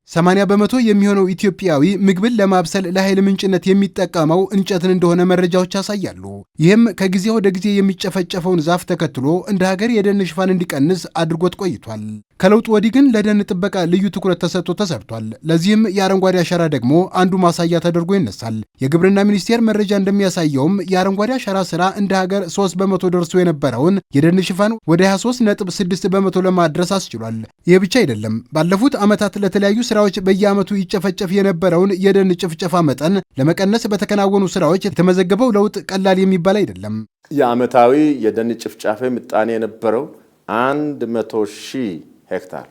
80 በመቶ የሚሆነው ኢትዮጵያዊ ምግብን ለማብሰል ለኃይል ምንጭነት የሚጠቀመው እንጨትን እንደሆነ መረጃዎች ያሳያሉ። ይህም ከጊዜ ወደ ጊዜ የሚጨፈጨፈውን ዛፍ ተከትሎ እንደ ሀገር የደን ሽፋን እንዲቀንስ አድርጎት ቆይቷል። ከለውጡ ወዲህ ግን ለደን ጥበቃ ልዩ ትኩረት ተሰጥቶ ተሰርቷል። ለዚህም የአረንጓዴ አሻራ ደግሞ አንዱ ማሳያ ተደርጎ ይነሳል። የግብርና ሚኒስቴር መረጃ እንደሚያሳየውም የአረንጓዴ አሻራ ስራ እንደ ሀገር 3 በመቶ ደርሶ የነበረውን የደን ሽፋን ወደ 23.6 በመቶ ለማድረስ አስችሏል። ይህ ብቻ አይደለም። ባለፉት ዓመታት ለተለያዩ ስራዎች በየዓመቱ ይጨፈጨፍ የነበረውን የደን ጭፍጨፋ መጠን ለመቀነስ በተከናወኑ ስራዎች የተመዘገበው ለውጥ ቀላል የሚባል አይደለም። የዓመታዊ የደን ጭፍጨፋ ምጣኔ የነበረው 100,000 ሄክታር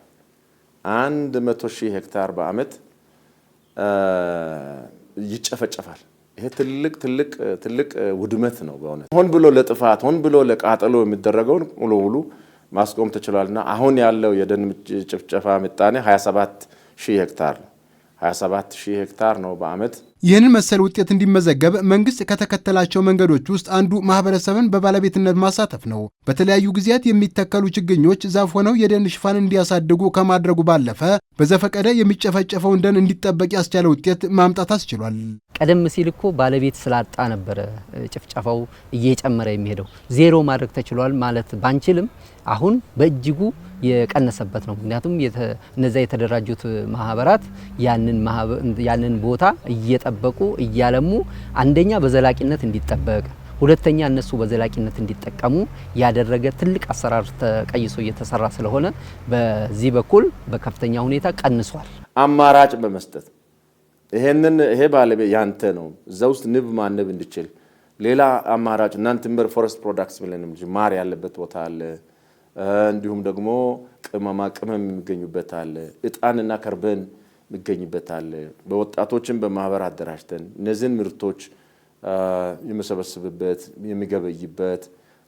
100,000 ሄክታር በዓመት ይጨፈጨፋል። ይሄ ትልቅ ውድመት ነው። በእውነት ሆን ብሎ ለጥፋት ሆን ብሎ ለቃጠሎ የሚደረገውን ሙሉ ማስቆም ተችሏልና አሁን ያለው የደን ጭፍጨፋ ምጣኔ 27,000 ሄክታር ነው። 27,000 ሄክታር ነው በዓመት። ይህንን መሰል ውጤት እንዲመዘገብ መንግስት ከተከተላቸው መንገዶች ውስጥ አንዱ ማህበረሰብን በባለቤትነት ማሳተፍ ነው። በተለያዩ ጊዜያት የሚተከሉ ችግኞች ዛፍ ሆነው የደን ሽፋን እንዲያሳድጉ ከማድረጉ ባለፈ በዘፈቀደ የሚጨፈጨፈውን ደን እንዲጠበቅ ያስቻለ ውጤት ማምጣት አስችሏል። ቀደም ሲል እኮ ባለቤት ስላጣ ነበረ ጭፍጨፋው እየጨመረ የሚሄደው። ዜሮ ማድረግ ተችሏል ማለት ባንችልም አሁን በእጅጉ የቀነሰበት ነው። ምክንያቱም እነዛ የተደራጁት ማህበራት ያንን ቦታ እየጠበቁ እያለሙ አንደኛ በዘላቂነት እንዲጠበቅ፣ ሁለተኛ እነሱ በዘላቂነት እንዲጠቀሙ ያደረገ ትልቅ አሰራር ተቀይሶ እየተሰራ ስለሆነ በዚህ በኩል በከፍተኛ ሁኔታ ቀንሷል። አማራጭ በመስጠት ይሄ ባለቤት ያንተ ነው፣ እዛ ውስጥ ንብ ማነብ እንዲችል ሌላ አማራጭ ናንቲምበር ፎረስት ፕሮዳክትስ ብለንም ማር ያለበት ቦታ አለ። እንዲሁም ደግሞ ቅመማ ቅመም የሚገኙበት አለ። እጣንና ከርበን የሚገኝበት አለ። በወጣቶችን በማህበር አደራጅተን እነዚህን ምርቶች የሚሰበስብበት የሚገበይበት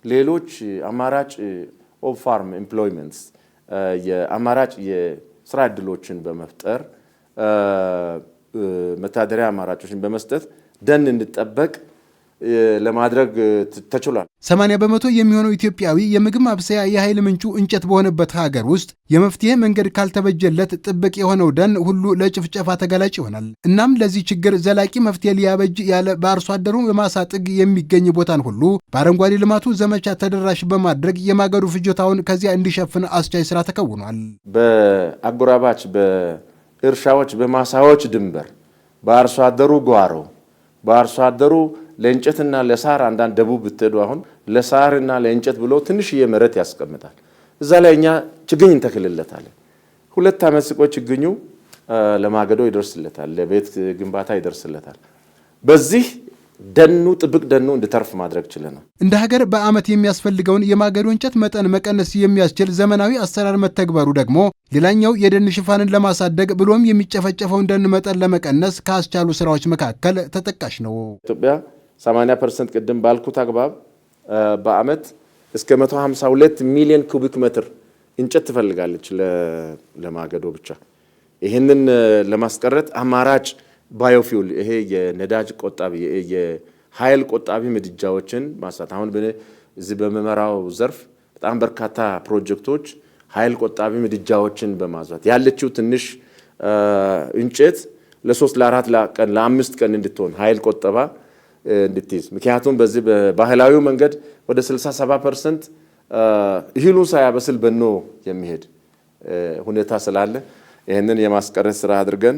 ሌሎች አማራጭ ኦፍ ፋርም ኤምፕሎይመንትስ የአማራጭ የስራ ዕድሎችን በመፍጠር መታደሪያ አማራጮችን በመስጠት ደን እንዲጠበቅ ለማድረግ ተችሏል። 80 በመቶ የሚሆነው ኢትዮጵያዊ የምግብ ማብሰያ የኃይል ምንጩ እንጨት በሆነበት ሀገር ውስጥ የመፍትሄ መንገድ ካልተበጀለት ጥብቅ የሆነው ደን ሁሉ ለጭፍጨፋ ተጋላጭ ይሆናል። እናም ለዚህ ችግር ዘላቂ መፍትሄ ሊያበጅ ያለ በአርሶ አደሩ የማሳ ጥግ የሚገኝ ቦታን ሁሉ በአረንጓዴ ልማቱ ዘመቻ ተደራሽ በማድረግ የማገዶ ፍጆታውን ከዚያ እንዲሸፍን አስቻይ ስራ ተከውኗል። በአጎራባች በእርሻዎች በማሳዎች ድንበር በአርሶ አደሩ ጓሮ በአርሶ አደሩ ለእንጨትና ለሳር አንዳንድ ደቡብ ብትሄዱ አሁን ለሳርና ለእንጨት ብሎ ትንሽዬ መሬት ያስቀምጣል። እዛ ላይ እኛ ችግኝ እንተክልለታለን። 2 ዓመት ሲቆይ ችግኙ ለማገዶ ይደርስለታል፣ ለቤት ግንባታ ይደርስለታል። በዚህ ደኑ ጥብቅ ደኑ እንዲተርፍ ማድረግ ችለናል። እንደ ሀገር በዓመት የሚያስፈልገውን የማገዶ እንጨት መጠን መቀነስ የሚያስችል ዘመናዊ አሰራር መተግበሩ ደግሞ ሌላኛው የደን ሽፋንን ለማሳደግ ብሎም የሚጨፈጨፈውን ደን መጠን ለመቀነስ ካስቻሉ ስራዎች መካከል ተጠቃሽ ነው። ኢትዮጵያ 80% ቅድም ባልኩት አግባብ በዓመት እስከ 152 ሚሊዮን ኩቢክ ሜትር እንጨት ትፈልጋለች ለማገዶ ብቻ። ይህንን ለማስቀረት አማራጭ ባዮፊውል ይሄ የነዳጅ ቆጣቢ የኃይል ቆጣቢ ምድጃዎችን ማሳት አሁን በዚህ በመመራው ዘርፍ በጣም በርካታ ፕሮጀክቶች ኃይል ቆጣቢ ምድጃዎችን በማዟት ያለችው ትንሽ እንጨት ለ3 ለ4 ቀን ለ5 ቀን እንድትሆን ኃይል ቆጠባ እንድትይዝ። ምክንያቱም በዚህ በባህላዊ መንገድ ወደ 67% እህሉን ሳያበስል በኖ የሚሄድ ሁኔታ ስላለ ይህንን የማስቀረት ስራ አድርገን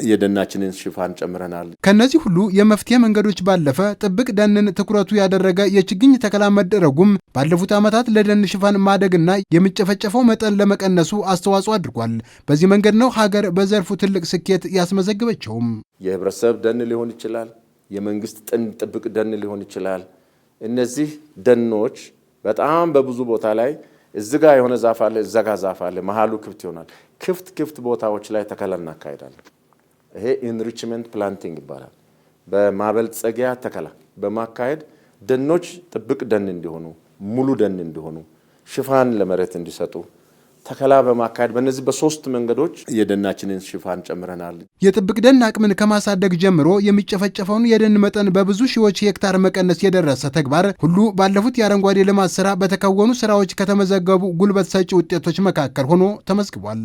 የደናችንን ሽፋን ጨምረናል። ከነዚህ ሁሉ የመፍትሄ መንገዶች ባለፈ ጥብቅ ደንን ትኩረቱ ያደረገ የችግኝ ተከላ መደረጉም ባለፉት ዓመታት ለደን ሽፋን ማደግና የሚጨፈጨፈው መጠን ለመቀነሱ አስተዋጽኦ አድርጓል። በዚህ መንገድ ነው ሀገር በዘርፉ ትልቅ ስኬት ያስመዘግበችውም። የህብረተሰብ ደን ሊሆን ይችላል፣ የመንግስት ጥብቅ ደን ሊሆን ይችላል። እነዚህ ደኖች በጣም በብዙ ቦታ ላይ እዚጋ የሆነ ዛፍ አለ፣ እዛጋ ዛፍ አለ፣ መሃሉ ክፍት ይሆናል። ክፍት ቦታዎች ላይ ተከላ እናካሄዳለን። ይሄ ኢንሪችመንት ፕላንቲንግ ይባላል። በማበልጸጊያ ተከላ በማካሄድ ደኖች ጥብቅ ደን እንዲሆኑ ሙሉ ደን እንዲሆኑ ሽፋን ለመሬት እንዲሰጡ ተከላ በማካሄድ በእነዚህ በ3 መንገዶች የደናችንን ሽፋን ጨምረናል። የጥብቅ ደን አቅምን ከማሳደግ ጀምሮ የሚጨፈጨፈውን የደን መጠን በብዙ ሺዎች ሄክታር መቀነስ የደረሰ ተግባር ሁሉ ባለፉት የአረንጓዴ ልማት ስራ በተከወኑ ስራዎች ከተመዘገቡ ጉልበት ሰጪ ውጤቶች መካከል ሆኖ ተመዝግቧል።